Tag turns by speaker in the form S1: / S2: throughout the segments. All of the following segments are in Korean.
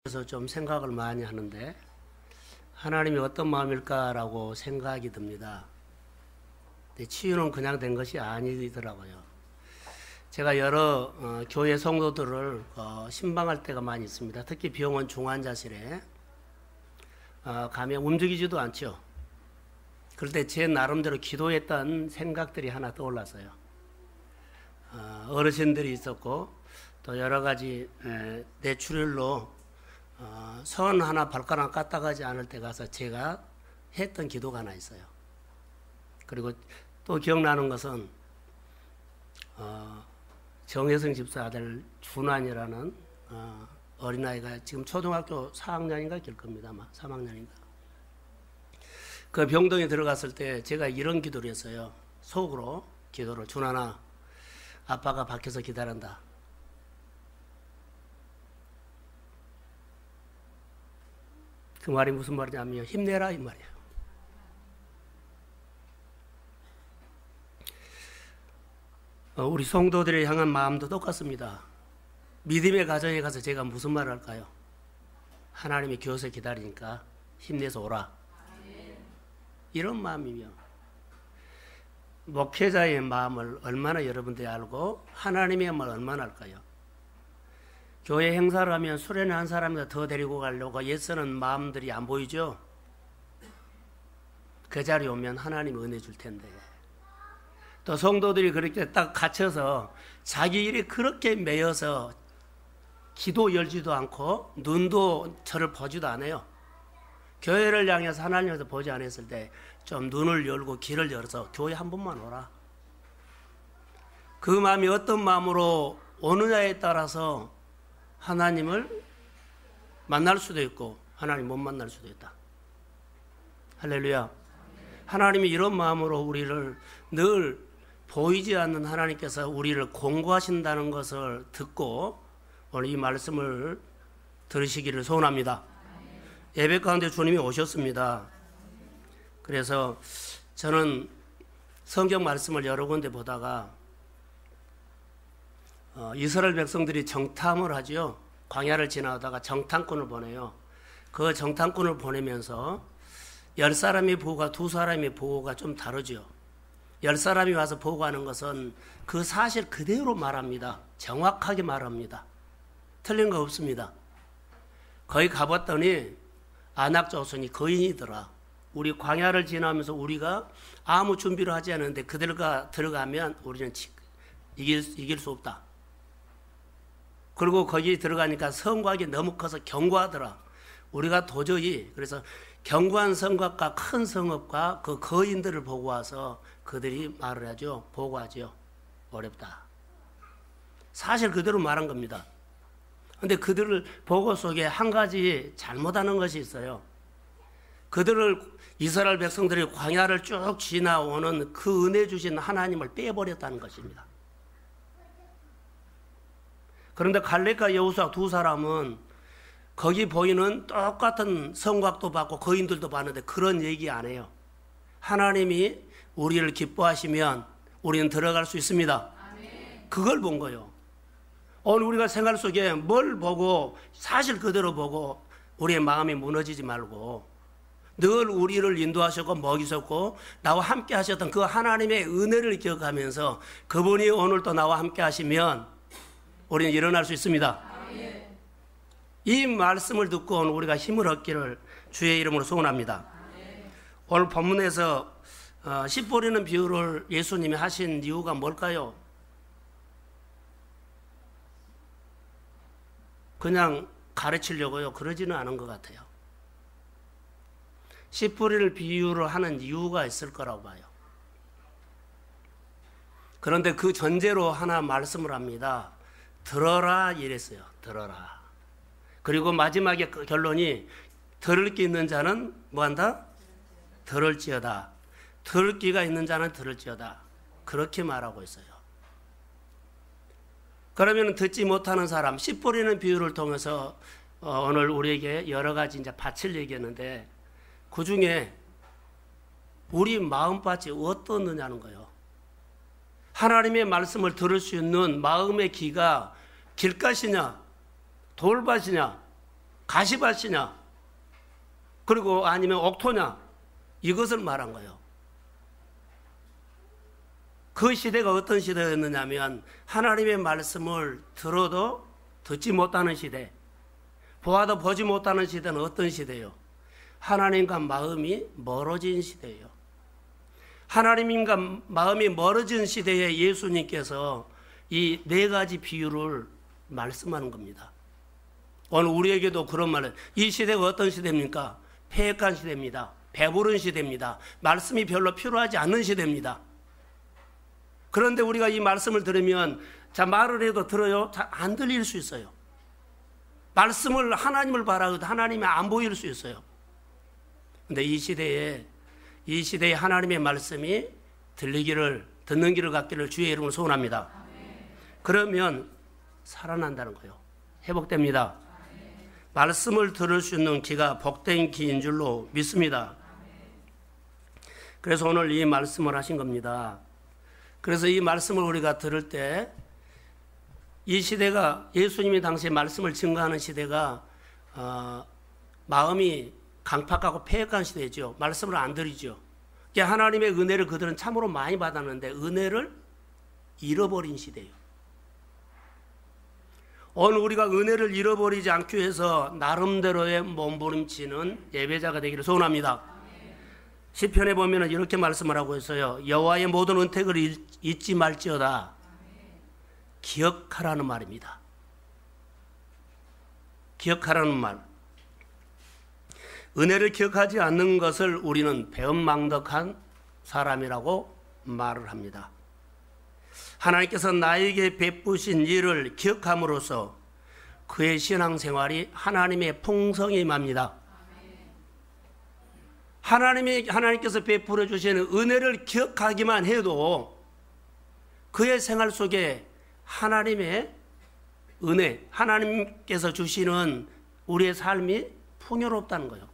S1: 그래서 좀 생각을 많이 하는데 하나님이 어떤 마음일까라고 생각이 듭니다. 근데 치유는 그냥 된 것이 아니더라고요. 제가 여러 교회 성도들을 신방할 때가 많이 있습니다. 특히 병원 중환자실에 가면 움직이지도 않죠. 그럴 때 제 나름대로 기도했던 생각들이 하나 떠올랐어요. 어르신들이 있었고 또 여러 가지 뇌출혈로 선 하나 발가락 까딱하지 않을 때 가서 제가 했던 기도가 하나 있어요. 그리고 또 기억나는 것은 정혜성 집사 아들 준환이라는 어린아이가 지금 초등학교 4학년인가 길 겁니다. 아마 3학년인가. 그 병동에 들어갔을 때 제가 이런 기도를 했어요. 속으로 기도를. 준환아, 아빠가 밖에서 기다린다. 그 말이 무슨 말이냐면 힘내라 이 말이에요. 우리 성도들을 향한 마음도 똑같습니다. 믿음의 가정에 가서 제가 무슨 말을 할까요? 하나님이 교회에서 기다리니까 힘내서 오라. 이런 마음이며 목회자의 마음을 얼마나 여러분들이 알고 하나님의 마음을 얼마나 알까요? 교회 행사를 하면 수련회 한 사람이라도 더 데리고 가려고 애쓰는 마음들이 안 보이죠? 그 자리에 오면 하나님이 은혜 줄 텐데. 또 성도들이 그렇게 딱 갇혀서 자기 일이 그렇게 매여서 기도 열지도 않고 눈도 저를 보지도 않아요. 교회를 향해서 하나님께서 보지 않았을 때 좀 눈을 열고 길을 열어서 교회 한 번만 오라. 그 마음이 어떤 마음으로 오느냐에 따라서 하나님을 만날 수도 있고 하나님 못 만날 수도 있다. 할렐루야. 하나님이 이런 마음으로 우리를 늘 보이지 않는 하나님께서 우리를 공고하신다는 것을 듣고 오늘 이 말씀을 들으시기를 소원합니다. 예배 가운데 주님이 오셨습니다. 그래서 저는 성경 말씀을 여러 군데 보다가 이스라엘 백성들이 정탐을 하죠. 광야를 지나가다가 정탐꾼을 보내요. 그 정탐꾼을 보내면서 10사람이 보고가 2사람이 보고가 좀 다르죠. 10사람이 와서 보고하는 것은 그 사실 그대로 말합니다. 정확하게 말합니다. 틀린 거 없습니다. 거기 가봤더니 아낙 자손이 거인이더라. 우리 광야를 지나면서 우리가 아무 준비를 하지 않았는데 그들과 들어가면 우리는 이길 수 없다. 그리고 거기 들어가니까 성곽이 너무 커서 견고하더라. 우리가 도저히 그래서 견고한 성곽과 큰 성읍과 그 거인들을 보고 와서 그들이 말을 하죠. 보고하죠. 어렵다. 사실 그대로 말한 겁니다. 그런데 그들을 보고 속에 한 가지 잘못하는 것이 있어요. 그들을 이스라엘 백성들이 광야를 쭉 지나오는 그 은혜 주신 하나님을 빼버렸다는 것입니다. 그런데 갈렙과 여호수아 2사람은 거기 보이는 똑같은 성곽도 봤고 거인들도 봤는데 그런 얘기 안 해요. 하나님이 우리를 기뻐하시면 우리는 들어갈 수 있습니다. 그걸 본 거예요. 오늘 우리가 생활 속에 뭘 보고 사실 그대로 보고 우리의 마음이 무너지지 말고 늘 우리를 인도하셨고 먹이셨고 나와 함께 하셨던 그 하나님의 은혜를 기억하면서 그분이 오늘 또 나와 함께 하시면 우리는 일어날 수 있습니다. 이 말씀을 듣고 우리가 힘을 얻기를 주의 이름으로 소원합니다. 오늘 본문에서 씨 뿌리는 비유를 예수님이 하신 이유가 뭘까요? 그냥 가르치려고요? 그러지는 않은 것 같아요. 씨 뿌리를 비유로 하는 이유가 있을 거라고 봐요. 그런데 그 전제로 하나 말씀을 합니다. 들어라 이랬어요. 들어라. 그리고 마지막에 그 결론이 들을 게 있는 자는 뭐한다? 들을지어다. 들을 기가 있는 자는 들을지어다. 그렇게 말하고 있어요. 그러면 듣지 못하는 사람, 씨 뿌리는 비유를 통해서 오늘 우리에게 여러 가지 이제 밭을 얘기했는데 그 중에 우리 마음밭이 어떻느냐는 거예요. 하나님의 말씀을 들을 수 있는 마음의 귀가 길가시냐 돌밭이냐 가시밭이냐, 그리고 아니면 옥토냐, 이것을 말한 거예요. 그 시대가 어떤 시대였느냐면 하나님의 말씀을 들어도 듣지 못하는 시대, 보아도 보지 못하는 시대는 어떤 시대예요? 하나님과 마음이 멀어진 시대예요. 하나님과 마음이 멀어진 시대에 예수님께서 이 네 가지 비유를 말씀하는 겁니다. 오늘 우리에게도 그런 말을, 이 시대가 어떤 시대입니까? 패역한 시대입니다. 배부른 시대입니다. 말씀이 별로 필요하지 않는 시대입니다. 그런데 우리가 이 말씀을 들으면, 자, 말을 해도 들어요? 잘 안 들릴 수 있어요. 말씀을, 하나님을 바라도 하나님이 안 보일 수 있어요. 근데 이 시대에 하나님의 말씀이 듣는 길을 갖기를 주의 이름으로 소원합니다. 그러면 살아난다는 거예요. 회복됩니다. 말씀을 들을 수 있는 귀가 복된 귀인 줄로 믿습니다. 그래서 오늘 이 말씀을 하신 겁니다. 그래서 이 말씀을 우리가 들을 때, 이 시대가, 예수님이 당시에 말씀을 증거하는 시대가 마음이 강팍하고 패역한 시대죠. 말씀을 안 들이죠. 하나님의 은혜를 그들은 참으로 많이 받았는데 은혜를 잃어버린 시대예요. 오늘 우리가 은혜를 잃어버리지 않기 위해서 나름대로의 몸부림치는 예배자가 되기를 소원합니다. 시편에 보면 이렇게 말씀을 하고 있어요. 여호와의 모든 은택을 잊지 말지어다. 기억하라는 말입니다. 기억하라는 말. 은혜를 기억하지 않는 것을 우리는 배은망덕한 사람이라고 말을 합니다. 하나님께서 나에게 베푸신 일을 기억함으로써 그의 신앙생활이 하나님의 풍성이 임합니다. 하나님께서 베풀어 주시는 은혜를 기억하기만 해도 그의 생활 속에 하나님의 은혜, 하나님께서 주시는 우리의 삶이 풍요롭다는 거예요.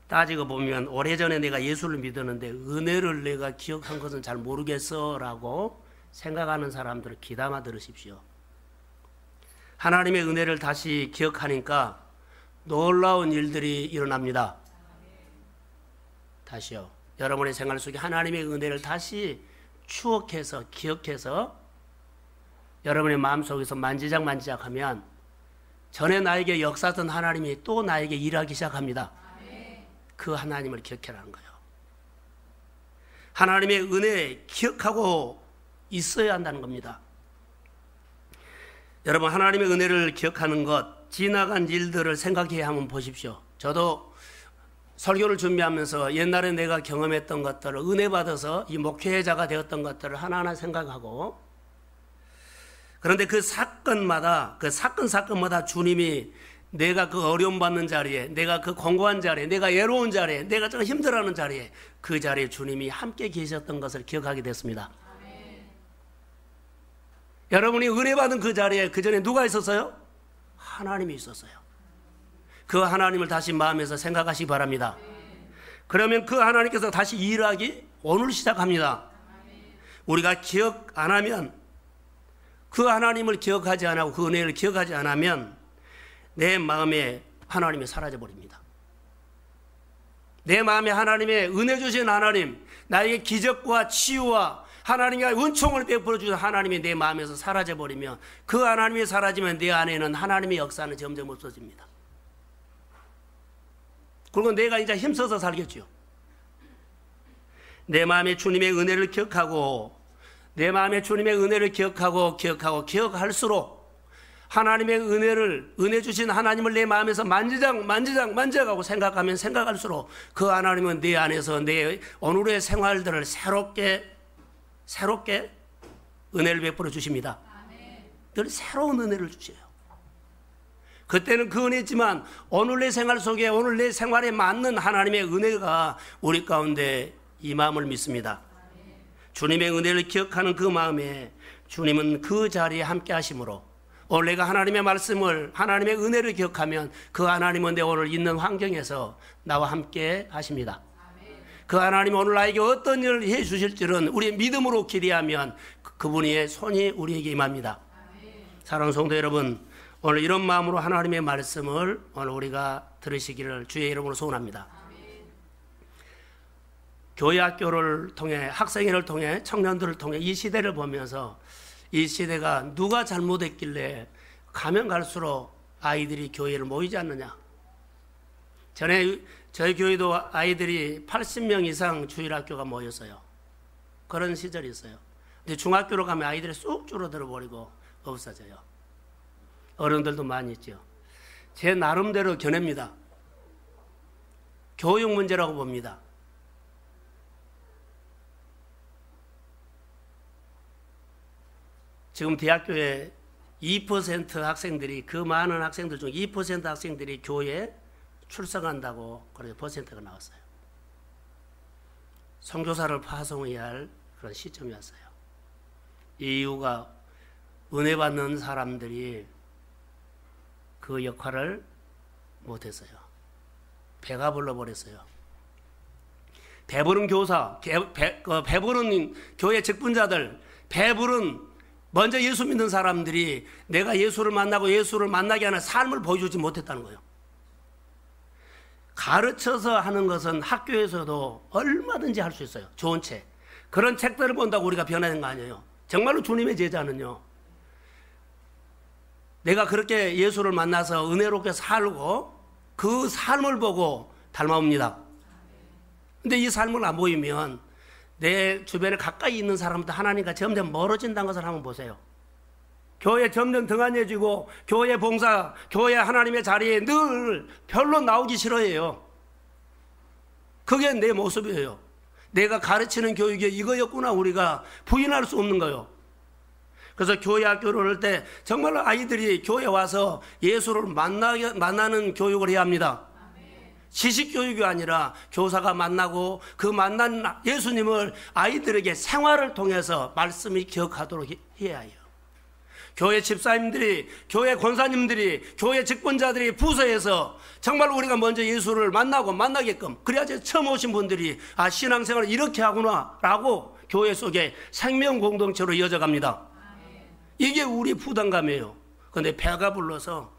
S1: 따지고 보면 오래전에 내가 예수를 믿었는데 은혜를 내가 기억한 것은 잘 모르겠어 라고 생각하는 사람들을 귀담아 들으십시오. 하나님의 은혜를 다시 기억하니까 놀라운 일들이 일어납니다. 다시요. 여러분의 생활 속에 하나님의 은혜를 다시 추억해서 기억해서 여러분의 마음속에서 만지작 하면 전에 나에게 역사하던 하나님이 또 나에게 일하기 시작합니다. 그 하나님을 기억해라는 거예요. 하나님의 은혜 기억하고 있어야 한다는 겁니다. 여러분, 하나님의 은혜를 기억하는 것, 지나간 일들을 생각해야 한번 보십시오. 저도 설교를 준비하면서 옛날에 내가 경험했던 것들을 은혜 받아서 이 목회자가 되었던 것들을 하나하나 생각하고, 그런데 그 사건마다 주님이 내가 그 어려움 받는 자리에, 내가 그 공고한 자리에, 내가 외로운 자리에, 내가 좀 힘들어하는 자리에, 그 자리에 주님이 함께 계셨던 것을 기억하게 됐습니다. 아멘. 여러분이 은혜 받은 그 자리에 그 전에 누가 있었어요? 하나님이 있었어요. 그 하나님을 다시 마음에서 생각하시기 바랍니다. 그러면 그 하나님께서 다시 일하기 오늘 시작합니다. 우리가 기억 안 하면, 그 하나님을 기억하지 않고 그 은혜를 기억하지 않으면 내 마음에 하나님이 사라져버립니다. 내 마음에 하나님의 은혜 주신 하나님, 나에게 기적과 치유와 하나님의 은총을 베풀어 주신 하나님이 내 마음에서 사라져버리면, 그 하나님이 사라지면 내 안에는 하나님의 역사는 점점 없어집니다. 그리고 내가 이제 힘써서 살겠죠. 내 마음에 주님의 은혜를 기억하고, 내 마음에 주님의 은혜를 기억할수록 하나님의 은혜 주신 하나님을 내 마음에서 만지작하고 생각할수록 그 하나님은 내 안에서 내 오늘의 생활들을 새롭게 은혜를 베풀어 주십니다. 늘 새로운 은혜를 주셔요. 그때는 그 은혜지만 오늘 내 생활 속에, 오늘 내 생활에 맞는 하나님의 은혜가 우리 가운데 임함을 믿습니다. 주님의 은혜를 기억하는 그 마음에 주님은 그 자리에 함께 하심으로, 오늘 내가 하나님의 말씀을, 하나님의 은혜를 기억하면 그 하나님은 내 오늘 있는 환경에서 나와 함께 하십니다. 그 하나님 오늘 나에게 어떤 일을 해 주실지는 우리의 믿음으로 기대하면 그분의 손이 우리에게 임합니다. 사랑하는 성도 여러분, 오늘 이런 마음으로 하나님의 말씀을 오늘 우리가 들으시기를 주의 이름으로 소원합니다. 교회 학교를 통해 학생회를 통해 청년들을 통해 이 시대를 보면서 이 시대가 누가 잘못했길래 가면 갈수록 아이들이 교회를 모이지 않느냐. 전에 저희 교회도 아이들이 80명 이상 주일학교가 모였어요. 그런 시절이 있어요. 근데 중학교로 가면 아이들이 쑥 줄어들어 버리고 없어져요. 어른들도 많이 있죠. 제 나름대로 견해입니다. 교육 문제라고 봅니다. 지금 대학교에 2% 학생들이, 그 많은 학생들 중 2% 학생들이 교회에 출석한다고 그렇게 퍼센트가 나왔어요. 선교사를 파송해야 할 그런 시점이 왔어요. 이 이유가 은혜 받는 사람들이 그 역할을 못했어요. 배가 불러버렸어요. 배부른 교사, 배부른 교회 직분자들, 배부른 먼저 예수 믿는 사람들이 내가 예수를 만나고 예수를 만나게 하는 삶을 보여주지 못했다는 거예요. 가르쳐서 하는 것은 학교에서도 얼마든지 할 수 있어요. 좋은 책. 그런 책들을 본다고 우리가 변하는 거 아니에요. 정말로 주님의 제자는요, 내가 그렇게 예수를 만나서 은혜롭게 살고 그 삶을 보고 닮아옵니다. 근데 이 삶을 안 보이면 내 주변에 가까이 있는 사람부터 하나님과 점점 멀어진다는 것을 한번 보세요. 교회 점점 등한해지고 교회 봉사, 교회 하나님의 자리에 늘 별로 나오기 싫어해요. 그게 내 모습이에요. 내가 가르치는 교육이 이거였구나 우리가 부인할 수 없는 거예요. 그래서 교회 학교를 할 때 정말 아이들이 교회 와서 예수를 만나는 교육을 해야 합니다. 지식 교육이 아니라 교사가 만나고 그 만난 예수님을 아이들에게 생활을 통해서 말씀이 기억하도록 해야 해요. 교회 집사님들이, 교회 권사님들이, 교회 직분자들이 부서에서 정말 우리가 먼저 예수를 만나게끔, 그래야지 처음 오신 분들이 아, 신앙생활을 이렇게 하구나 라고 교회 속에 생명 공동체로 이어져 갑니다. 이게 우리 부담감이에요. 그런데 배가 불러서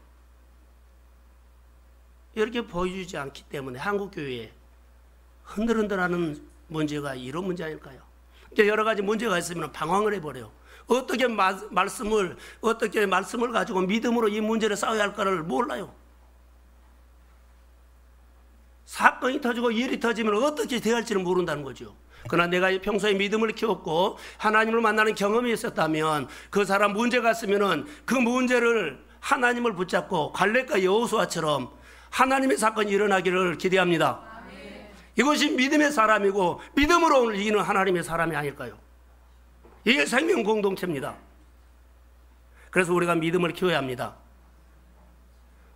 S1: 이렇게 보여주지 않기 때문에 한국교회에 흔들흔들하는 문제가 이런 문제 아닐까요? 여러 가지 문제가 있으면 방황을 해버려요. 어떻게 말씀을 가지고 믿음으로 이 문제를 싸워야 할까를 몰라요. 사건이 터지고 일이 터지면 어떻게 대할지를 모른다는 거죠. 그러나 내가 평소에 믿음을 키웠고 하나님을 만나는 경험이 있었다면 그 사람 문제가 있으면 그 문제를 하나님을 붙잡고 갈렙과 여호수아처럼 하나님의 사건이 일어나기를 기대합니다. 이것이 믿음의 사람이고 믿음으로 오늘 이기는 하나님의 사람이 아닐까요? 이게 생명 공동체입니다. 그래서 우리가 믿음을 키워야 합니다.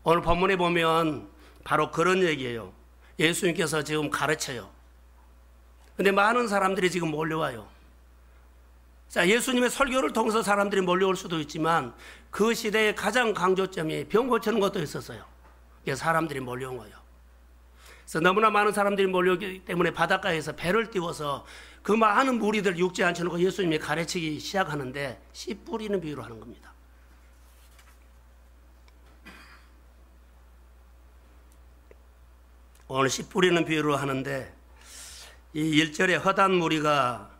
S1: 오늘 본문에 보면 바로 그런 얘기예요. 예수님께서 지금 가르쳐요. 근데 많은 사람들이 지금 몰려와요. 자, 예수님의 설교를 통해서 사람들이 몰려올 수도 있지만 그 시대의 가장 강조점이 병 고치는 것도 있었어요. 사람들이 몰려온 거예요. 그래서 너무나 많은 사람들이 몰려오기 때문에 바닷가에서 배를 띄워서 그 많은 무리들 육지 앉혀놓고 예수님이 가르치기 시작하는데 씨 뿌리는 비유로 하는 겁니다. 오늘 씨 뿌리는 비유로 하는데 이 1절에 허단 무리가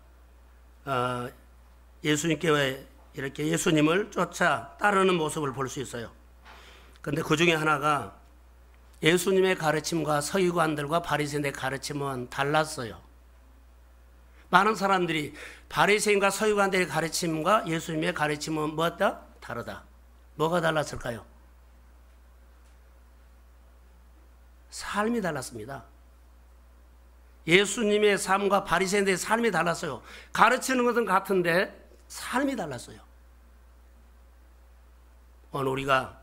S1: 예수님께 이렇게 예수님을 쫓아 따르는 모습을 볼 수 있어요. 그런데 그 중에 하나가 예수님의 가르침과 서기관들과 바리새인의 가르침은 달랐어요. 많은 사람들이 바리새인과 서기관들의 가르침과 예수님의 가르침은 뭐다? 다르다. 뭐가 달랐을까요? 삶이 달랐습니다. 예수님의 삶과 바리새인들의 삶이 달랐어요. 가르치는 것은 같은데 삶이 달랐어요. 오늘 우리가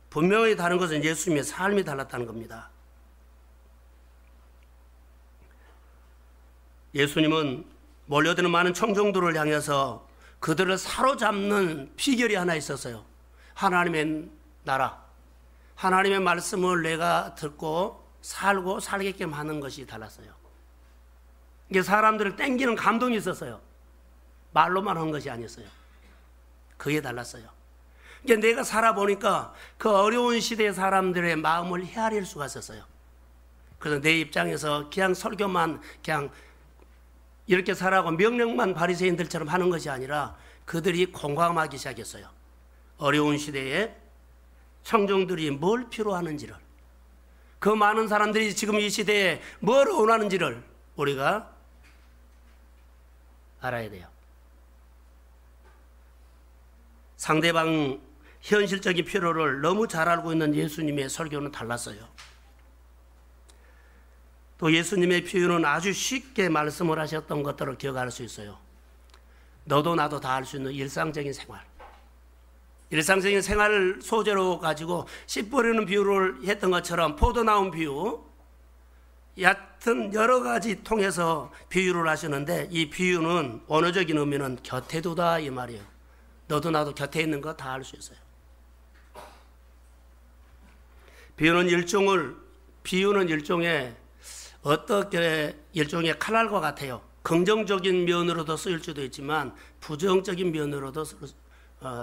S1: 분명히 다른 것은 예수님의 삶이 달랐다는 겁니다. 예수님은 몰려드는 많은 청중들을 향해서 그들을 사로잡는 비결이 하나 있었어요. 하나님의 나라, 하나님의 말씀을 내가 듣고 살고 살게끔 하는 것이 달랐어요. 이게 사람들을 땡기는 감동이 있었어요. 말로만 한 것이 아니었어요. 그게 달랐어요. 그러니까 내가 살아보니까 그 어려운 시대의 사람들의 마음을 헤아릴 수가 있었어요. 그래서 내 입장에서 그냥 설교만 그냥 이렇게 살아고 명령만 바리새인들처럼 하는 것이 아니라 그들이 공감하기 시작했어요. 어려운 시대에 청중들이 뭘 필요하는지를, 그 많은 사람들이 지금 이 시대에 뭘 원하는지를 우리가 알아야 돼요. 상대방 현실적인 필요를 너무 잘 알고 있는 예수님의 설교는 달랐어요. 또 예수님의 비유는 아주 쉽게 말씀을 하셨던 것들을 기억할 수 있어요. 너도 나도 다 알 수 있는 일상적인 생활. 일상적인 생활을 소재로 가지고 씨 뿌리는 비유를 했던 것처럼 포도 나온 비유, 얕은 여러 가지 통해서 비유를 하시는데 이 비유는 언어적인 의미는 곁에 두다 이 말이에요. 너도 나도 곁에 있는 거 다 알 수 있어요. 비유는 일종의 어떻게 일종의 칼날과 같아요. 긍정적인 면으로도 쓰일 수도 있지만 부정적인 면으로도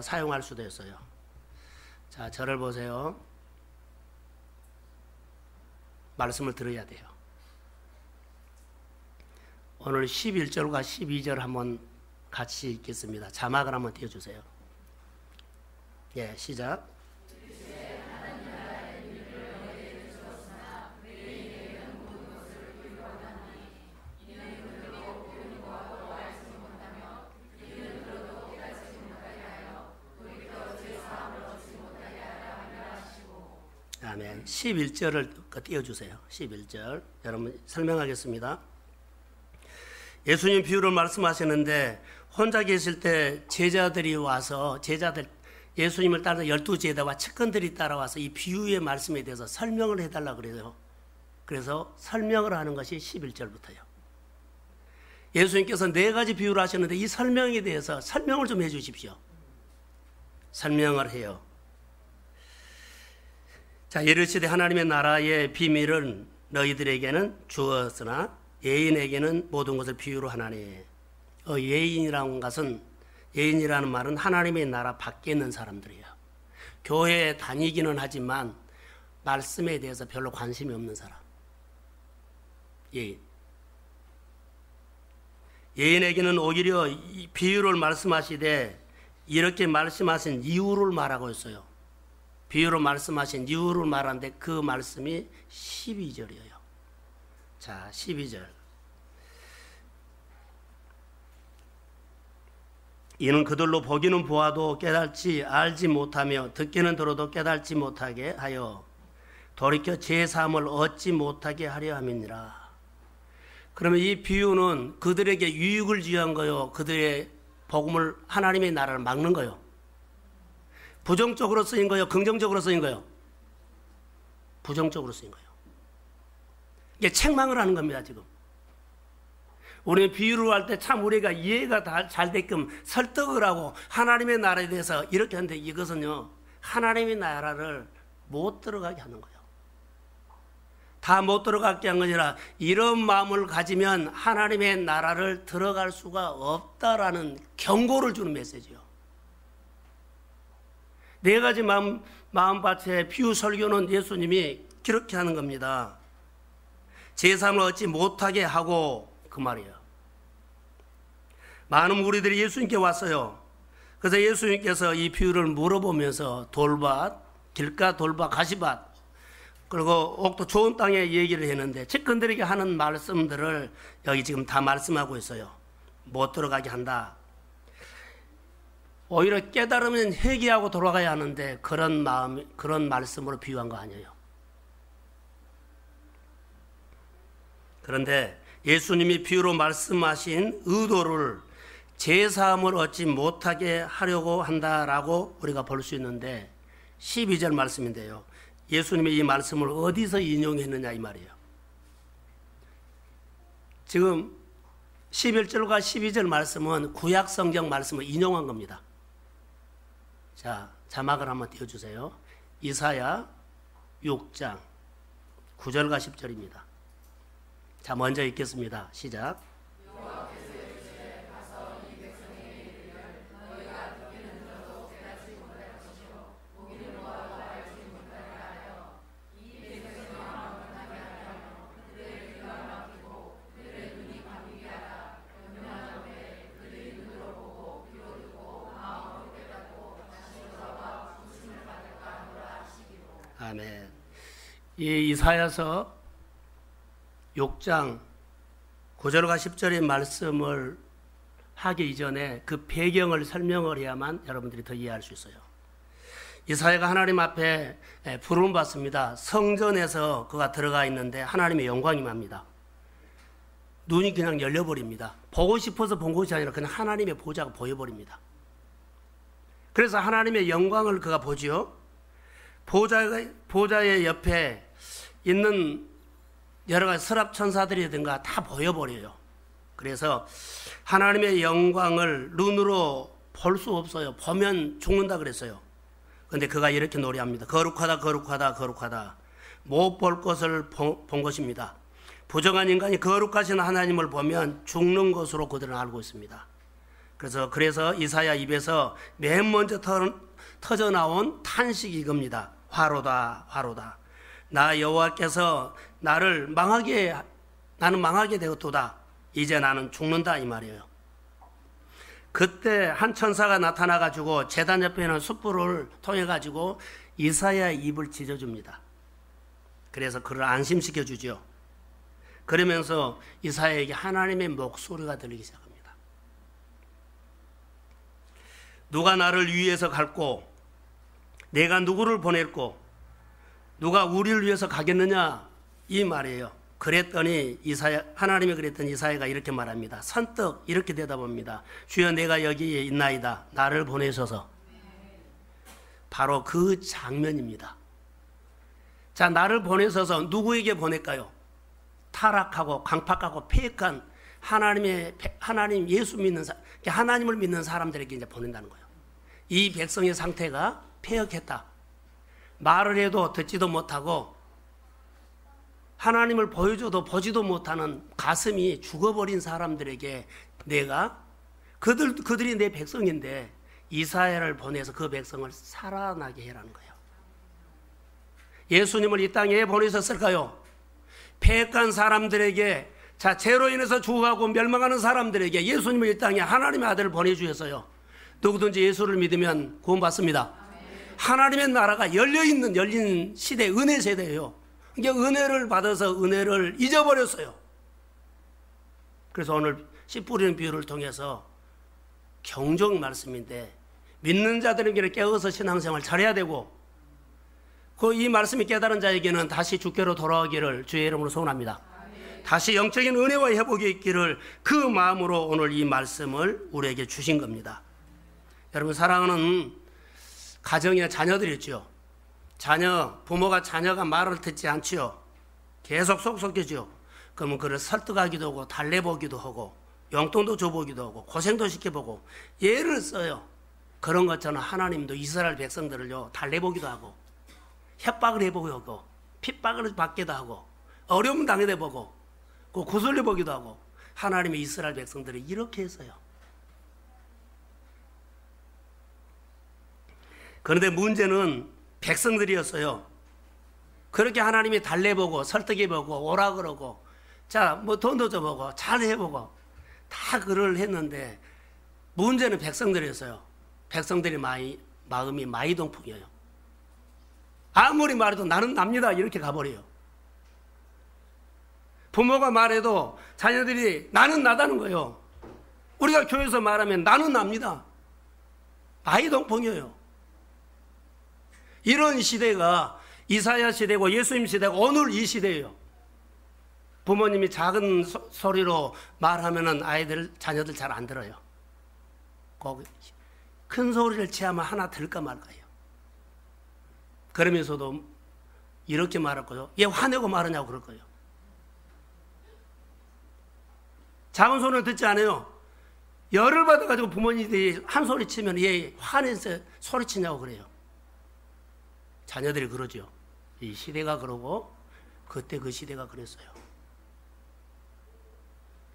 S1: 사용할 수도 있어요. 자, 저를 보세요. 말씀을 들어야 돼요. 오늘 11절과 12절 한번 같이 읽겠습니다. 자막을 한번 띄워주세요. 예, 시작. 아멘. 11절을 띄워주세요. 11절. 여러분 설명하겠습니다. 예수님 비유를 말씀하시는데 혼자 계실 때 제자들이 와서 예수님을 따라 12제자와 측근들이 따라와서 이 비유의 말씀에 대해서 설명을 해달라고 그래요. 그래서 설명을 하는 것이 11절부터요. 예수님께서 4가지 비유를 하셨는데 이 설명에 대해서 설명을 좀 해주십시오. 설명을 해요. 자, 이르시되 하나님의 나라의 비밀은 너희들에게는 주었으나 예인에게는 모든 것을 비유로 하나니. 예인이라는 말은 하나님의 나라 밖에 있는 사람들이에요. 교회에 다니기는 하지만 말씀에 대해서 별로 관심이 없는 사람. 예인. 예인에게는 오히려 이 비유를 말씀하시되 이렇게 말씀하신 이유를 말하고 있어요. 비유로 말씀하신 이유를 말하는데 그 말씀이 12절이에요. 자, 12절. 이는 그들로 보기는 보아도 깨닫지 알지 못하며 듣기는 들어도 깨닫지 못하게 하여 돌이켜 제3을 얻지 못하게 하려 함이니라. 그러면 이 비유는 그들에게 유익을 위한 거요, 그들의 복음을, 하나님의 나라를 막는 거요. 부정적으로 쓰인 거요, 긍정적으로 쓰인 거요? 부정적으로 쓰인 거예요. 이게 책망을 하는 겁니다, 지금. 우리는 비유를 할 때 참 우리가 이해가 잘 되게끔 설득을 하고 하나님의 나라에 대해서 이렇게 하는데 이것은요, 하나님의 나라를 못 들어가게 하는 거예요. 다 못 들어가게 한 것이 아니라 이런 마음을 가지면 하나님의 나라를 들어갈 수가 없다라는 경고를 주는 메시지요. 4가지 마음밭의 비유 설교는 예수님이 그렇게 하는 겁니다. 제3을 얻지 못하게 하고 그 말이에요. 많은 무리들이 예수님께 왔어요. 그래서 예수님께서 이 비유를 물어보면서 돌밭, 길가 돌밭, 가시밭, 그리고 옥도 좋은 땅에 얘기를 했는데 측근들에게 하는 말씀들을 여기 지금 다 말씀하고 있어요. 못 들어가게 한다. 오히려 깨달으면 회개하고 돌아가야 하는데 그런 말씀으로 비유한 거 아니에요. 그런데 예수님이 비유로 말씀하신 의도를 제3을 얻지 못하게 하려고 한다라고 우리가 볼 수 있는데 12절 말씀인데요. 예수님이 이 말씀을 어디서 인용했느냐 이 말이에요. 지금 11절과 12절 말씀은 구약 성경 말씀을 인용한 겁니다. 자, 자막을 한번 띄워주세요. 이사야 6장 9절과 10절입니다. 자, 먼저 읽겠습니다. 시작. 아멘. 이 이사야서 6장 9절과 10절의 말씀을 하기 이전에 그 배경을 설명을 해야만 여러분들이 더 이해할 수 있어요. 이사야가 하나님 앞에 부름을 받습니다. 성전에서 그가 들어가 있는데 하나님의 영광이 맙니다. 눈이 그냥 열려버립니다. 보고 싶어서 본 것이 아니라 그냥 하나님의 보좌가 보여버립니다. 그래서 하나님의 영광을 그가 보지요. 보좌의 옆에 있는 여러 가지 서랍 천사들이든가 다 보여버려요. 그래서 하나님의 영광을 눈으로 볼 수 없어요. 보면 죽는다 그랬어요. 근데 그가 이렇게 노래합니다. 거룩하다 거룩하다 거룩하다. 못 볼 것을 본 것입니다. 부정한 인간이 거룩하신 하나님을 보면 죽는 것으로 그들은 알고 있습니다. 그래서 이사야 입에서 맨 먼저 터져나온 탄식이 이겁니다. 화로다 화로다. 나 여호와께서 나는 망하게 되었도다. 이제 나는 죽는다 이 말이에요. 그때 한 천사가 나타나가지고 제단 옆에 있는 숯불을 통해가지고 이사야의 입을 찢어줍니다. 그래서 그를 안심시켜주죠. 그러면서 이사야에게 하나님의 목소리가 들리기 시작합니다. 누가 나를 위해서 갈고 내가 누구를 보낼고 누가 우리를 위해서 가겠느냐 이 말이에요. 그랬더니 하나님이 그랬더니 이사야가 이렇게 말합니다. 선뜻 이렇게 대답합니다. 주여 내가 여기에 있나이다. 나를 보내셔서. 바로 그 장면입니다. 자, 나를 보내셔서 누구에게 보낼까요? 타락하고 강팍하고 폐역한 하나님 예수 믿는 하나님을 믿는 사람들에게 이제 보낸다는 거예요. 이 백성의 상태가 폐역했다. 말을 해도 듣지도 못하고 하나님을 보여줘도 보지도 못하는 가슴이 죽어버린 사람들에게 내가 그들이 내 백성인데 이사야를 보내서 그 백성을 살아나게 해라는 거예요. 예수님을 이 땅에 보내셨을까요? 폐역한 사람들에게 죄로 인해서 죽어가고 멸망하는 사람들에게 예수님을 이 땅에 하나님의 아들을 보내주셨어요. 누구든지 예수를 믿으면 구원받습니다. 하나님의 나라가 열린 시대, 은혜 세대예요. 이게 은혜를 받아서 은혜를 잊어버렸어요. 그래서 오늘 씨 뿌리는 비유를 통해서 경종 말씀인데 믿는 자들에게는 깨어서 신앙생활 잘해야 되고 이 말씀이 깨달은 자에게는 다시 주께로 돌아오기를 주의 이름으로 소원합니다. 다시 영적인 은혜와 회복이 있기를 그 마음으로 오늘 이 말씀을 우리에게 주신 겁니다. 여러분 사랑하는 가정에 자녀들이 있죠. 부모가 자녀가 말을 듣지 않지요. 계속 속속이죠. 그러면 그를 설득하기도 하고 달래보기도 하고 용돈도 줘보기도 하고 고생도 시켜보고 예를 써요. 그런 것처럼 하나님도 이스라엘 백성들을요 달래보기도 하고 협박을 해보기도 하고 핍박을 받기도 하고 어려움 당해보고 구슬려보기도 하고 하나님의 이스라엘 백성들이 이렇게 했어요. 그런데 문제는 백성들이었어요. 그렇게 하나님이 달래보고 설득해보고 오라 그러고 돈도 줘보고 잘해보고 다 그걸 했는데 문제는 백성들이었어요. 백성들의 마음이 마이동풍이에요. 아무리 말해도 나는 납니다 이렇게 가버려요. 부모가 말해도 자녀들이 나는 나다는 거예요. 우리가 교회에서 말하면 나는 납니다. 마이동풍이에요. 이런 시대가 이사야 시대고 예수님 시대고 오늘 이 시대예요. 부모님이 작은 소리로 말하면은 자녀들 잘 안 들어요. 큰 소리를 취하면 하나 들을까 말까요. 그러면서도 이렇게 말할 거예요. 얘 화내고 말하냐고 그럴 거예요. 작은 소리를 듣지 않아요. 열을 받아가지고 부모님들이 한 소리 치면 얘 화내서 소리치냐고 그래요. 자녀들이 그러죠. 이 시대가 그러고 그때 그 시대가 그랬어요.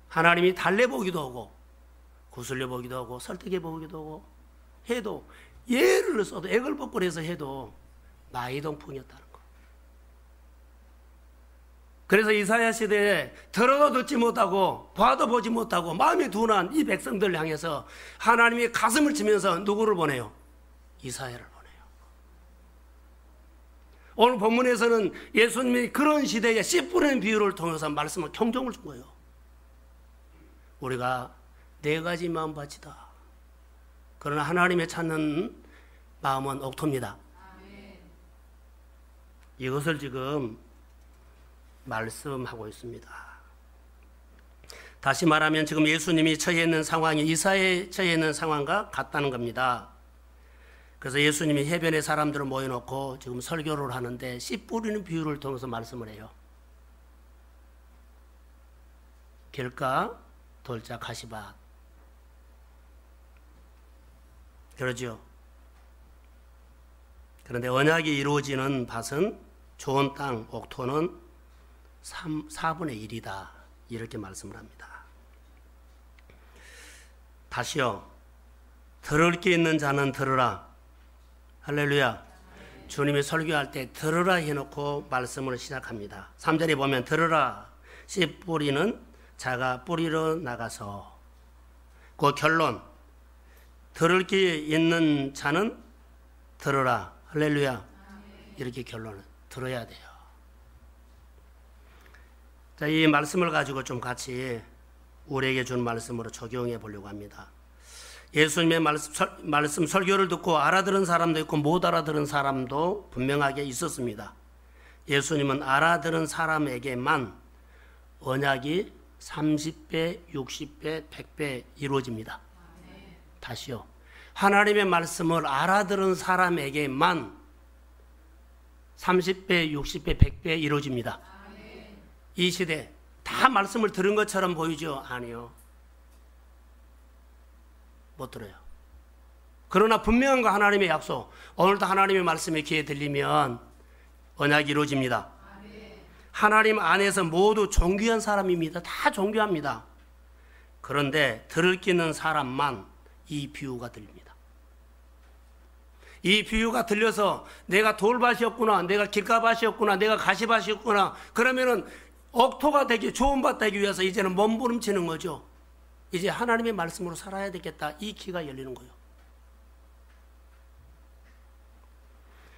S1: 하나님이 달래보기도 하고 구슬려보기도 하고 설득해보기도 하고 해도 예를 써도 애걸복걸해서 해도 마이동풍이었다는 거. 그래서 이사야 시대에 들어도 듣지 못하고 봐도 보지 못하고 마음이 둔한 이 백성들을 향해서 하나님이 가슴을 치면서 누구를 보내요? 이사야를 보내요. 오늘 본문에서는 예수님이 그런 시대에 씨 뿌리는 비유를 통해서 말씀을 경종을 준 거예요. 우리가 네 가지 마음밭이다. 그러나 하나님의 찾는 마음은 옥토입니다. 이것을 지금 말씀하고 있습니다. 다시 말하면 지금 예수님이 처해 있는 상황이 이사야에 처해 있는 상황과 같다는 겁니다. 그래서 예수님이 해변에 사람들을 모여놓고 지금 설교를 하는데 씨 뿌리는 비유를 통해서 말씀을 해요. 길가, 돌자, 가시밭. 그러죠. 그런데 언약이 이루어지는 밭은 좋은 땅, 옥토는 4분의 1이다. 이렇게 말씀을 합니다. 다시요. 들을 게 있는 자는 들으라. 할렐루야. 주님이 설교할 때 들으라 해놓고 말씀을 시작합니다. 3절에 보면 들으라. 씨 뿌리는 자가 뿌리러 나가서. 그 결론. 들을 게 있는 자는 들으라. 할렐루야. 이렇게 결론을 들어야 돼요. 자, 이 말씀을 가지고 좀 같이 우리에게 준 말씀으로 적용해 보려고 합니다. 예수님의 말씀 설교를 듣고 알아들은 사람도 있고 못 알아들은 사람도 분명하게 있었습니다. 예수님은 알아들은 사람에게만 언약이 30배, 60배, 100배 이루어집니다. 다시요. 하나님의 말씀을 알아들은 사람에게만 30배, 60배, 100배 이루어집니다. 이 시대 다 말씀을 들은 것처럼 보이죠? 아니요. 못 들어요. 그러나 분명한 거 하나님의 약속. 오늘도 하나님의 말씀에 귀에 들리면 언약이 이루어집니다. 하나님 안에서 모두 존귀한 사람입니다. 다 존귀합니다. 그런데 들을 게 있는 사람만 이 비유가 들립니다. 이 비유가 들려서 내가 돌밭이었구나, 내가 길가밭이었구나, 내가 가시밭이었구나. 그러면은 옥토가 되기, 좋은 밭 되기 위해서 이제는 몸부림치는 거죠. 이제 하나님의 말씀으로 살아야 되겠다. 이 귀가 열리는 거예요.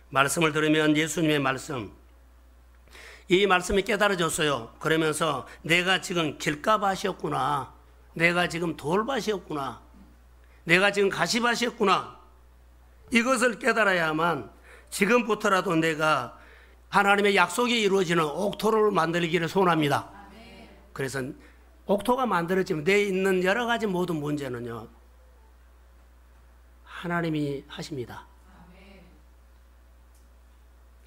S1: 말씀을 들으면 예수님의 말씀, 이 말씀이 깨달아졌어요. 그러면서 내가 지금 길가밭이었구나, 내가 지금 돌밭이었구나, 내가 지금 가시밭이었구나. 이것을 깨달아야만 지금부터라도 내가 하나님의 약속이 이루어지는 옥토를 만들기를 소원합니다. 그래서 옥토가 만들어지면 내 있는 여러 가지 모든 문제는요, 하나님이 하십니다.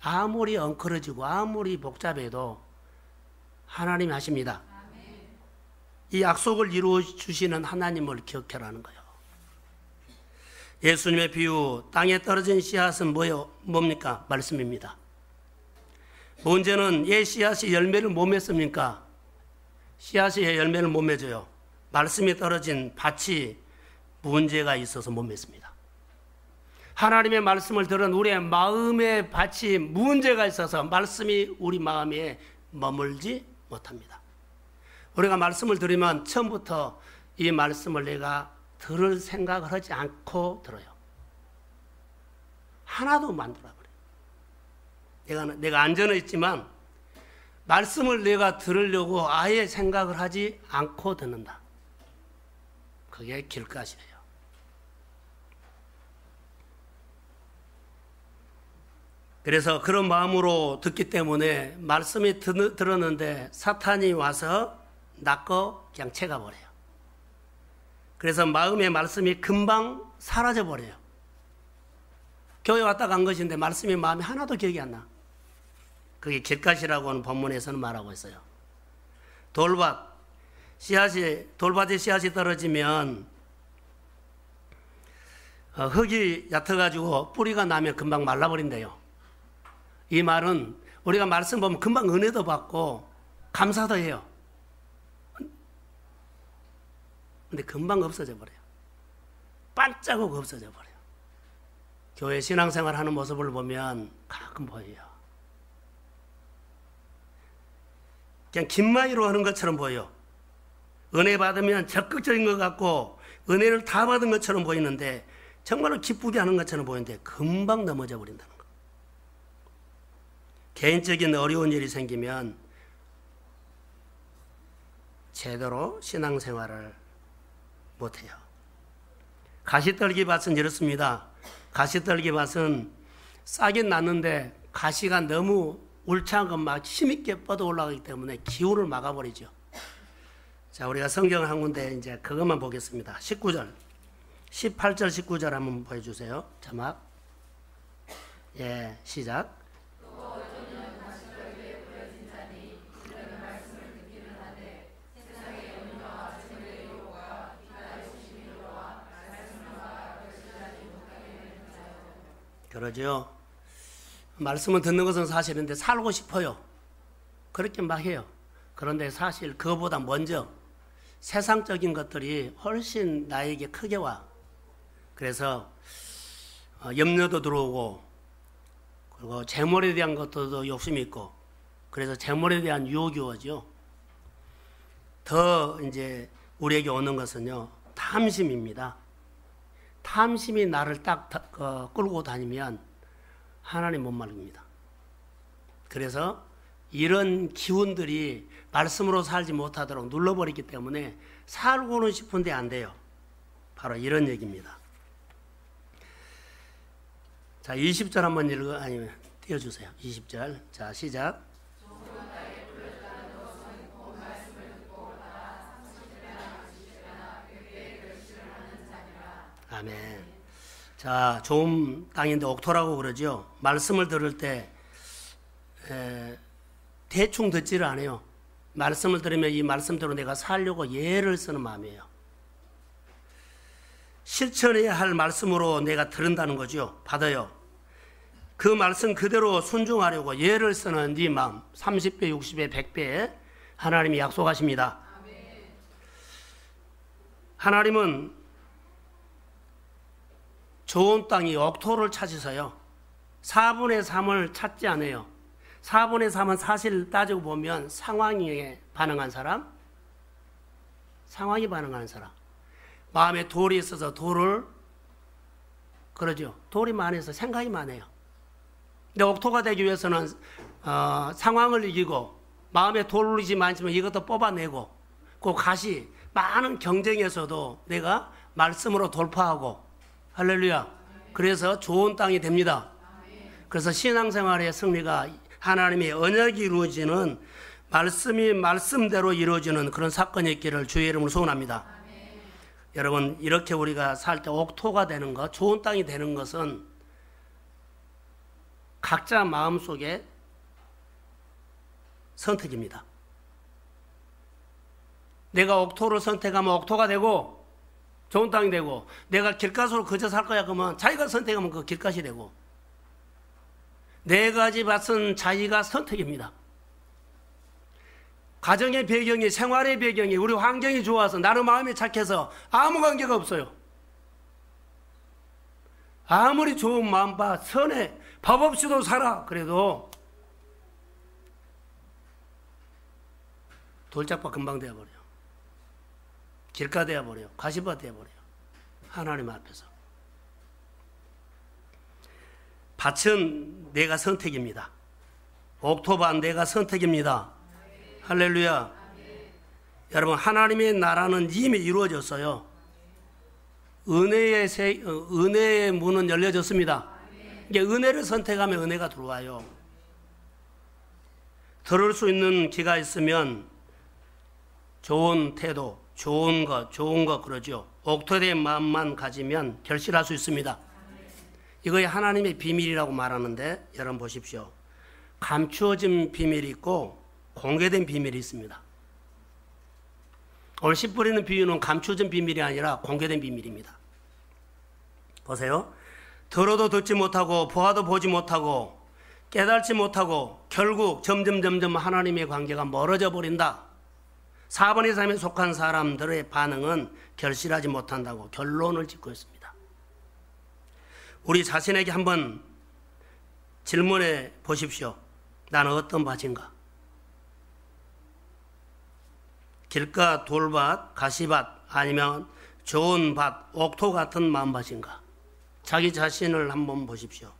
S1: 아무리 엉클어지고 아무리 복잡해도 하나님이 하십니다. 이 약속을 이루어 주시는 하나님을 기억하라는 거예요. 예수님의 비유, 땅에 떨어진 씨앗은 뭡니까? 말씀입니다. 문제는 씨앗이 열매를 못 맺습니까? 씨앗이 열매를 못 맺어요. 말씀이 떨어진 밭이 문제가 있어서 못 맺습니다. 하나님의 말씀을 들은 우리의 마음의 밭이 문제가 있어서 말씀이 우리 마음에 머물지 못합니다. 우리가 말씀을 들으면 처음부터 이 말씀을 내가 들을 생각을 하지 않고 들어요. 하나도 만들어버려요. 내가 안전해 있지만 말씀을 내가 들으려고 아예 생각을 하지 않고 듣는다. 그게 길가시예요. 그래서 그런 마음으로 듣기 때문에 말씀이 들었는데 사탄이 와서 낚고 그냥 채가버려요. 그래서 마음의 말씀이 금방 사라져버려요. 교회 왔다 간 것인데 말씀이 마음에 하나도 기억이 안 나. 그게 길가시라고 하는 본문에서는 말하고 있어요. 돌밭에 씨앗이 떨어지면 흙이 얕아가지고 뿌리가 나면 금방 말라버린대요. 이 말은 우리가 말씀 보면 금방 은혜도 받고 감사도 해요. 근데 금방 없어져 버려요. 반짝하고 없어져 버려요. 교회 신앙생활 하는 모습을 보면 가끔 보여요. 그냥 긴마이로 하는 것처럼 보여. 은혜 받으면 적극적인 것 같고 은혜를 다 받은 것처럼 보이는데 정말로 기쁘게 하는 것처럼 보이는데 금방 넘어져 버린다는 거. 개인적인 어려운 일이 생기면 제대로 신앙생활을 못해요. 가시떨기밭은 이렇습니다. 가시떨기밭은 싹이 났는데 가시가 너무 울창한 것 막 힘있게 뻗어 올라가기 때문에 기운을 막아버리죠. 자, 우리가 성경을 한 군데 이제 그것만 보겠습니다. 19절, 18절, 19절 한번 보여주세요. 자막. 예, 시작. 그러죠. 말씀을 듣는 것은 사실인데 살고 싶어요. 그렇게 막 해요. 그런데 사실 그거보다 먼저 세상적인 것들이 훨씬 나에게 크게 와. 그래서 염려도 들어오고, 그리고 재물에 대한 것도 욕심이 있고, 그래서 재물에 대한 유혹이 오죠. 더 이제 우리에게 오는 것은요, 탐심입니다. 탐심이 나를 딱 끌고 다니면 하나님 못 말립니다. 그래서 이런 기운들이 말씀으로 살지 못하도록 눌러버리기 때문에 살고는 싶은데 안 돼요. 바로 이런 얘기입니다. 자, 20절 한번 아니면 띄워주세요. 20절. 자, 시작. 아멘. 자, 좋은 땅인데 옥토라고 그러죠. 말씀을 들을 때 대충 듣지를 않아요. 말씀을 들으면 이 말씀대로 내가 살려고 예를 쓰는 마음이에요. 실천해야 할 말씀으로 내가 들은다는 거죠. 받아요. 그 말씀 그대로 순종하려고 예를 쓰는 네 마음, 30배, 60배, 100배 하나님이 약속하십니다. 하나님은 좋은 땅이 옥토를 찾으세요. 4분의 3을 찾지 않아요. 4분의 3은 사실 따지고 보면 상황에 반응한 사람, 상황이 반응하는 사람. 마음에 돌이 있어서 돌을, 그러죠. 돌이 많아서 생각이 많아요. 근데 옥토가 되기 위해서는 상황을 이기고 마음에 돌이 많지만 이것도 뽑아내고 그 가시 많은 경쟁에서도 내가 말씀으로 돌파하고 할렐루야. 그래서 좋은 땅이 됩니다. 그래서 신앙생활의 승리가 하나님의 언약이 이루어지는 말씀이 말씀대로 이루어지는 그런 사건이 있기를 주의 이름으로 소원합니다. 여러분, 이렇게 우리가 살 때 옥토가 되는 것, 좋은 땅이 되는 것은 각자 마음속에 선택입니다. 내가 옥토를 선택하면 옥토가 되고 좋은 땅이 되고, 내가 길가스로 그저 살 거야 그러면 자기가 선택하면 그 길가시 되고, 네 가지 밭은 자기가 선택입니다. 가정의 배경이, 생활의 배경이, 우리 환경이 좋아서 나는 마음이 착해서 아무 관계가 없어요. 아무리 좋은 마음밭, 선해, 밥 없이도 살아. 그래도 돌짝밭 금방 되어버려요. 길가 되어버려요. 가시밭 되어버려요. 하나님 앞에서. 밭은 내가 선택입니다. 옥토밭 내가 선택입니다. 할렐루야. 여러분, 하나님의 나라는 이미 이루어졌어요. 은혜의 문은 열려졌습니다. 이게 은혜를 선택하면 은혜가 들어와요. 들을 수 있는 귀가 있으면 좋은 태도, 좋은 것 그러죠. 옥토된 마음만 가지면 결실할 수 있습니다. 이거에 하나님의 비밀이라고 말하는데, 여러분 보십시오. 감추어진 비밀이 있고 공개된 비밀이 있습니다. 오늘 씨 뿌리는 비유는 감추어진 비밀이 아니라 공개된 비밀입니다. 보세요. 들어도 듣지 못하고 보아도 보지 못하고 깨달지 못하고 결국 점점 하나님의 관계가 멀어져 버린다. 4분의 3에 속한 사람들의 반응은 결실하지 못한다고 결론을 짓고 있습니다. 우리 자신에게 한번 질문해 보십시오. 나는 어떤 밭인가? 길가, 돌밭, 가시밭, 아니면 좋은 밭, 옥토 같은 마음밭인가? 자기 자신을 한번 보십시오.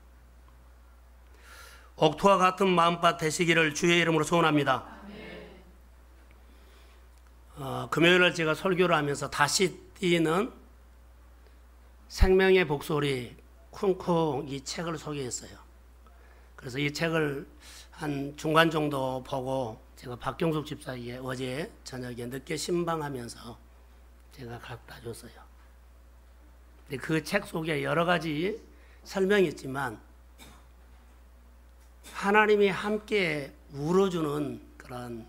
S1: 옥토와 같은 마음밭 되시기를 주의 이름으로 소원합니다. 금요일날 제가 설교를 하면서 다시 뛰는 생명의 목소리 쿵쿵 이 책을 소개했어요. 그래서 이 책을 한 중간 정도 보고 제가 박경숙 집사에게 어제 저녁에 늦게 신방하면서 제가 갖다 줬어요. 근데 그 책 속에 여러 가지 설명이 있지만 하나님이 함께 울어주는 그런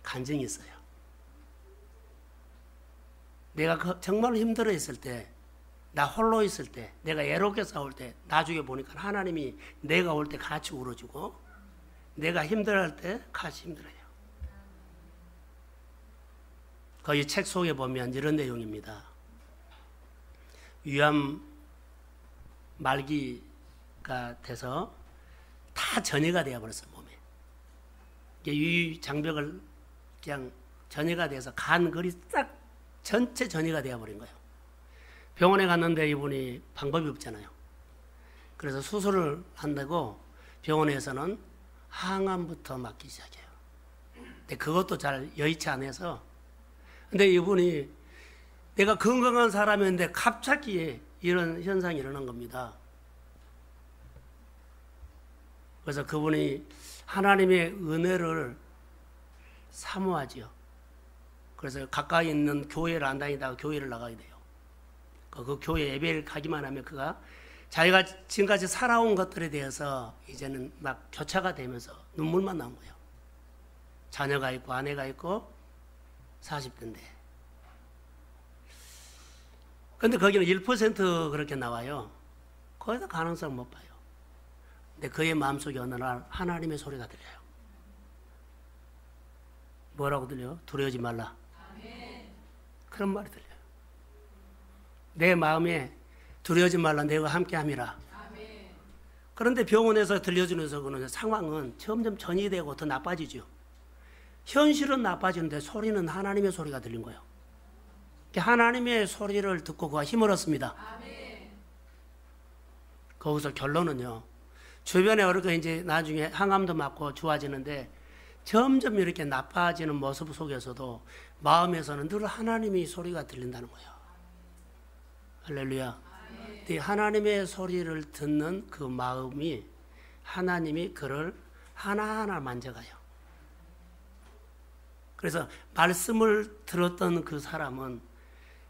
S1: 간증이 있어요. 내가 정말 힘들어했을 때, 나 홀로 있을 때, 내가 애롭게 싸울 때, 나중에 보니까 하나님이 내가 올 때 같이 울어주고, 내가 힘들어할 때 같이 힘들어요. 거기 책 속에 보면 이런 내용입니다. 위암 말기가 돼서 다 전이가 되어버렸어요, 몸에. 위 장벽을 그냥 전이가 돼서 간 거리 싹 전체 전이가 되어버린 거예요. 병원에 갔는데 이분이 방법이 없잖아요. 그래서 수술을 한다고 병원에서는 항암부터 맞기 시작해요. 근데 그것도 잘 여의치 않아서. 근데 이분이 내가 건강한 사람이었는데 갑자기 이런 현상이 일어난 겁니다. 그래서 그분이 하나님의 은혜를 사모하지요. 그래서 가까이 있는 교회를 안 다니다가 교회를 나가게 돼요. 그 교회 예배를 가기만 하면 그가 자기가 지금까지 살아온 것들에 대해서 이제는 막 교차가 되면서 눈물만 나온 거예요. 자녀가 있고 아내가 있고 40대인데. 근데 거기는 1% 그렇게 나와요. 거기다 가능성 못 봐요. 근데 그의 마음속에 어느 날 하나님의 소리가 들려요. 뭐라고 들려요? 두려워하지 말라. 그런 말이 들려요. 내 마음에 두려워하지 말라, 내가 함께함이라. 그런데 병원에서 들려주는 상황은 점점 전이되고 더 나빠지죠. 현실은 나빠지는데 소리는 하나님의 소리가 들린 거예요. 하나님의 소리를 듣고 그가 힘을 얻습니다. 거기서 결론은요, 주변에 어렵게 이제 나중에 항암도 맞고 좋아지는데 점점 이렇게 나빠지는 모습 속에서도 마음에서는 늘 하나님의 소리가 들린다는 거예요. 할렐루야. 하나님의 소리를 듣는 그 마음이 하나님이 그를 하나하나 만져가요. 그래서 말씀을 들었던 그 사람은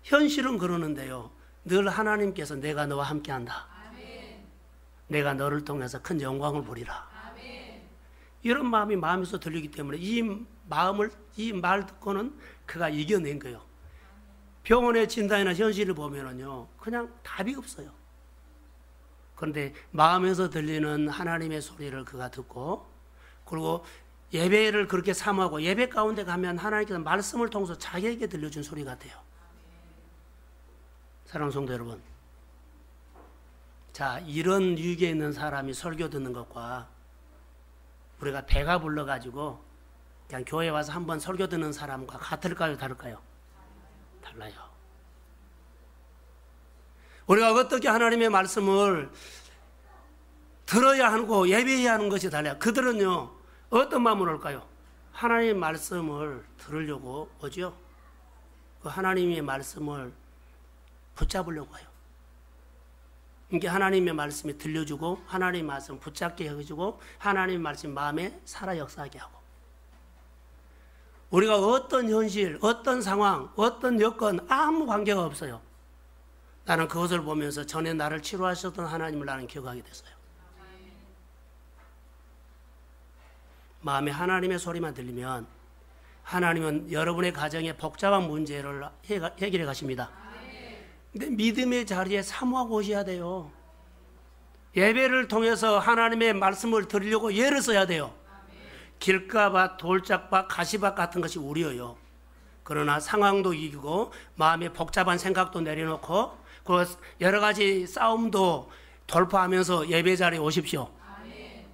S1: 현실은 그러는데요, 늘 하나님께서 내가 너와 함께한다. 내가 너를 통해서 큰 영광을 보리라. 이런 마음이 마음에서 들리기 때문에 이 말 듣고는 그가 이겨낸 거예요. 병원의 진단이나 현실을 보면은요, 그냥 답이 없어요. 그런데 마음에서 들리는 하나님의 소리를 그가 듣고, 그리고 예배를 그렇게 사모하고 예배 가운데 가면 하나님께서 말씀을 통해서 자기에게 들려준 소리 같아요. 사랑하는 성도 여러분, 자, 이런 위기에 있는 사람이 설교 듣는 것과 우리가 배가 불러가지고 그냥 교회 와서 한번 설교 듣는 사람과 같을까요, 다를까요? 달라요. 우리가 어떻게 하나님의 말씀을 들어야 하고 예배해야 하는 것이 달라요. 그들은요, 어떤 마음으로 올까요? 하나님의 말씀을 들으려고 오죠. 그 하나님의 말씀을 붙잡으려고 해요. 이게 하나님의 말씀이 들려주고 하나님의 말씀 붙잡게 해주고 하나님의 말씀 마음에 살아 역사하게 하고, 우리가 어떤 현실, 어떤 상황, 어떤 여건 아무 관계가 없어요. 나는 그것을 보면서 전에 나를 치료하셨던 하나님을 나는 기억하게 됐어요. 마음에 하나님의 소리만 들리면 하나님은 여러분의 가정의 복잡한 문제를 해결해 가십니다. 근데 믿음의 자리에 사모하고 오셔야 돼요. 예배를 통해서 하나님의 말씀을 들으려고 예를 써야 돼요. 길가밭, 돌짝밭, 가시밭 같은 것이 우려요. 그러나 상황도 이기고 마음에 복잡한 생각도 내려놓고 그 여러 가지 싸움도 돌파하면서 예배 자리에 오십시오.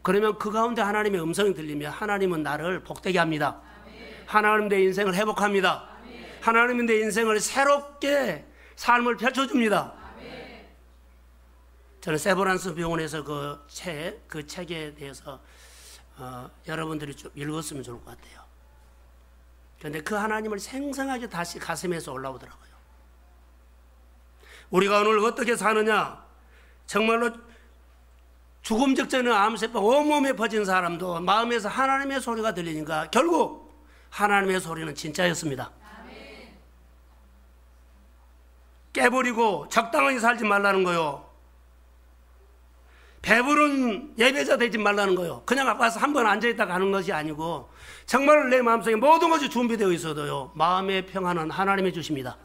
S1: 그러면 그 가운데 하나님의 음성이 들리면 하나님은 나를 복되게 합니다. 하나님 내 인생을 회복합니다. 하나님은 내 인생을 새롭게 삶을 펼쳐줍니다. 저는 세브란스 병원에서 그 책에 대해서 여러분들이 좀 읽었으면 좋을 것 같아요. 그런데 그 하나님을 생생하게 다시 가슴에서 올라오더라고요. 우리가 오늘 어떻게 사느냐? 정말로 죽음 직전에 암세포 온몸에 퍼진 사람도 마음에서 하나님의 소리가 들리니까 결국 하나님의 소리는 진짜였습니다. 깨버리고 적당하게 살지 말라는 거요. 배부른 예배자 되지 말라는 거요. 그냥 와서 한번 앉아있다 가는 것이 아니고 정말 내 마음속에 모든 것이 준비되어 있어도요, 마음의 평안은 하나님이 주십니다.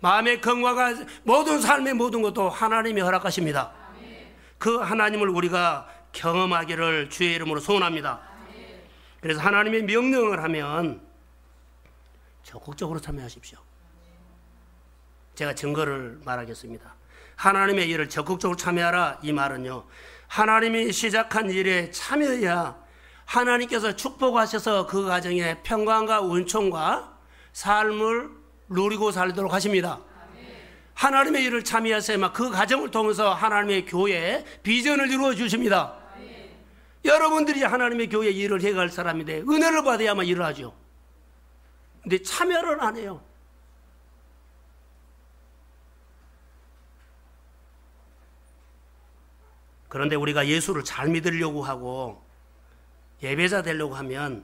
S1: 마음의 건강과 모든 삶의 모든 것도 하나님이 허락하십니다. 그 하나님을 우리가 경험하기를 주의 이름으로 소원합니다. 그래서 하나님의 명령을 하면 적극적으로 참여하십시오. 제가 증거를 말하겠습니다. 하나님의 일을 적극적으로 참여하라, 이 말은요, 하나님이 시작한 일에 참여해야 하나님께서 축복하셔서 그 가정에 평강과 은총과 삶을 누리고 살도록 하십니다. 하나님의 일을 참여하셔야만 그 가정을 통해서 하나님의 교회에 비전을 이루어 주십니다. 여러분들이 하나님의 교회 일을 해갈 사람인데 은혜를 받아야만 일을 하죠. 근데 참여를 안 해요. 그런데 우리가 예수를 잘 믿으려고 하고 예배자 되려고 하면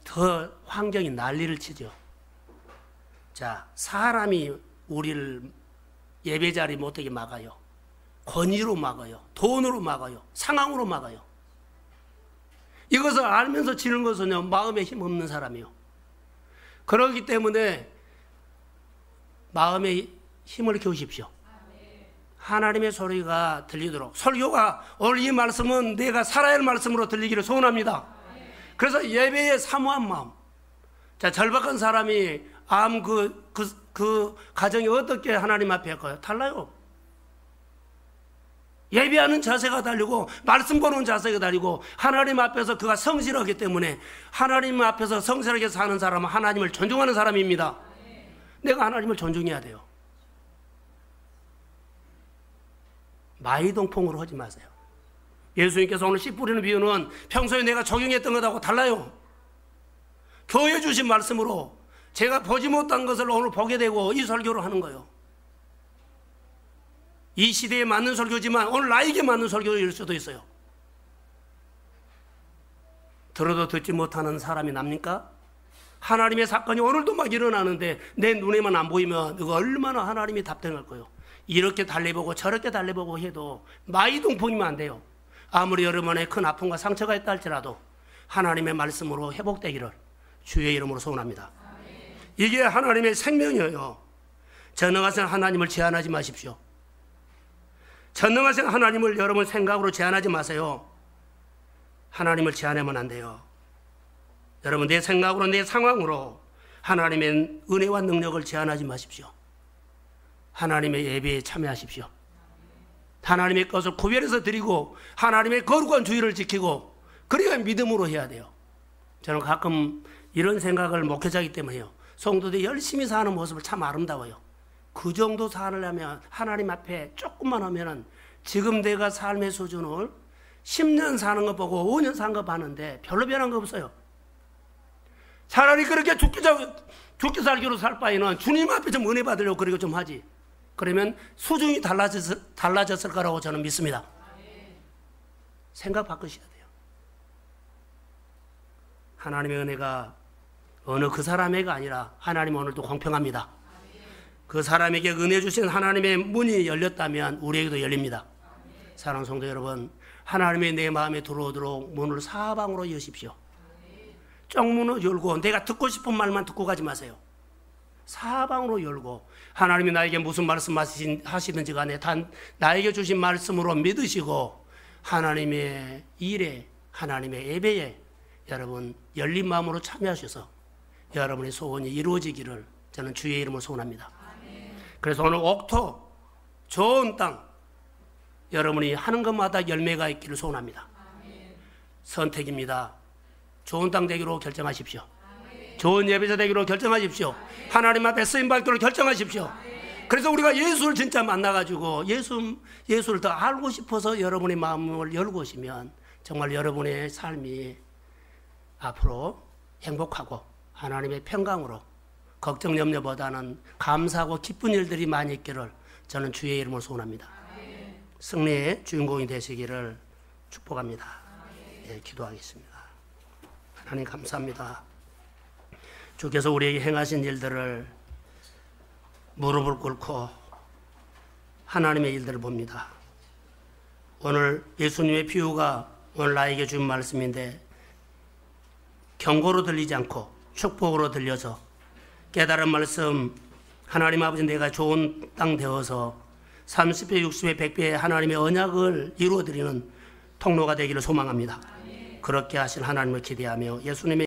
S1: 더 환경이 난리를 치죠. 자, 사람이 우리를 예배자리 못하게 막아요. 권위로 막아요. 돈으로 막아요. 상황으로 막아요. 이것을 알면서 지는 것은요, 마음에 힘 없는 사람이요. 그렇기 때문에 마음에 힘을 키우십시오. 하나님의 소리가 들리도록. 설교가 오늘 이 말씀은 내가 살아야 할 말씀으로 들리기를 소원합니다. 그래서 예배의 사모한 마음. 자, 절박한 사람이 그 가정이 어떻게 하나님 앞에 할까요? 달라요. 예배하는 자세가 다르고 말씀 보는 자세가 다르고 하나님 앞에서 그가 성실하기 때문에 하나님 앞에서 성실하게 사는 사람은 하나님을 존중하는 사람입니다. 내가 하나님을 존중해야 돼요. 마이동풍으로 하지 마세요. 예수님께서 오늘 씨 뿌리는 비유는 평소에 내가 적용했던 것하고 달라요. 교회 주신 말씀으로 제가 보지 못한 것을 오늘 보게 되고 이 설교를 하는 거예요. 이 시대에 맞는 설교지만 오늘 나에게 맞는 설교일 수도 있어요. 들어도 듣지 못하는 사람이 납니까? 하나님의 사건이 오늘도 막 일어나는데 내 눈에만 안 보이면 이거 얼마나 하나님이 답답할 거예요. 이렇게 달래보고 저렇게 달래보고 해도 마이동풍이면 안 돼요. 아무리 여러분의 큰 아픔과 상처가 있다 할지라도 하나님의 말씀으로 회복되기를 주의 이름으로 소원합니다. 이게 하나님의 생명이에요. 전능하신 하나님을 제한하지 마십시오. 전능하신 하나님을 여러분 생각으로 제한하지 마세요. 하나님을 제한하면 안 돼요. 여러분 내 생각으로 내 상황으로 하나님의 은혜와 능력을 제한하지 마십시오. 하나님의 예배에 참여하십시오. 하나님의 것을 구별해서 드리고 하나님의 거룩한 주의를 지키고 그래야 믿음으로 해야 돼요. 저는 가끔 이런 생각을 목회자이기 때문에요. 성도들이 열심히 사는 모습을 참 아름다워요. 그 정도 살려면 하나님 앞에 조금만 하면은 지금 내가 삶의 수준을 10년 사는 거 보고 5년 산 거 봤는데 별로 변한 거 없어요. 차라리 그렇게 죽기 살기로 살 바에는 주님 앞에 좀 은혜 받으려고 그렇게 좀 하지. 그러면 수준이 달라졌을 거라고 저는 믿습니다. 생각 바꾸셔야 돼요. 하나님의 은혜가 어느 그 사람에게 아니라 하나님은 오늘도 공평합니다. 그 사람에게 은혜 주신 하나님의 문이 열렸다면 우리에게도 열립니다. 사랑하는 성도 여러분, 하나님의 내 마음에 들어오도록 문을 사방으로 여십시오. 쪽문을 열고 내가 듣고 싶은 말만 듣고 가지 마세요. 사방으로 열고 하나님이 나에게 무슨 말씀 하시든지 간에 나에게 주신 말씀으로 믿으시고 하나님의 일에 하나님의 예배에 여러분 열린 마음으로 참여하셔서 여러분의 소원이 이루어지기를 저는 주의 이름으로 소원합니다. 그래서 오늘 옥토 좋은 땅 여러분이 하는 것마다 열매가 있기를 소원합니다. 선택입니다. 좋은 땅 되기로 결정하십시오. 좋은 예배자 되기로 결정하십시오. 하나님 앞에 쓰임받기로 결정하십시오. 그래서 우리가 예수를 진짜 만나가지고 예수를 더 알고 싶어서 여러분의 마음을 열고 오시면 정말 여러분의 삶이 앞으로 행복하고 하나님의 평강으로 걱정 염려보다는 감사하고 기쁜 일들이 많이 있기를 저는 주의 이름으로 소원합니다. 승리의 주인공이 되시기를 축복합니다. 예, 기도하겠습니다. 하나님 감사합니다. 주께서 우리에게 행하신 일들을 무릎을 꿇고 하나님의 일들을 봅니다. 오늘 예수님의 비유가 오늘 나에게 준 말씀인데 경고로 들리지 않고 축복으로 들려서 깨달은 말씀, 하나님 아버지 내가 좋은 땅 되어서 30배, 60배, 100배의 하나님의 언약을 이루어드리는 통로가 되기를 소망합니다. 그렇게 하신 하나님을 기대하며 예수님의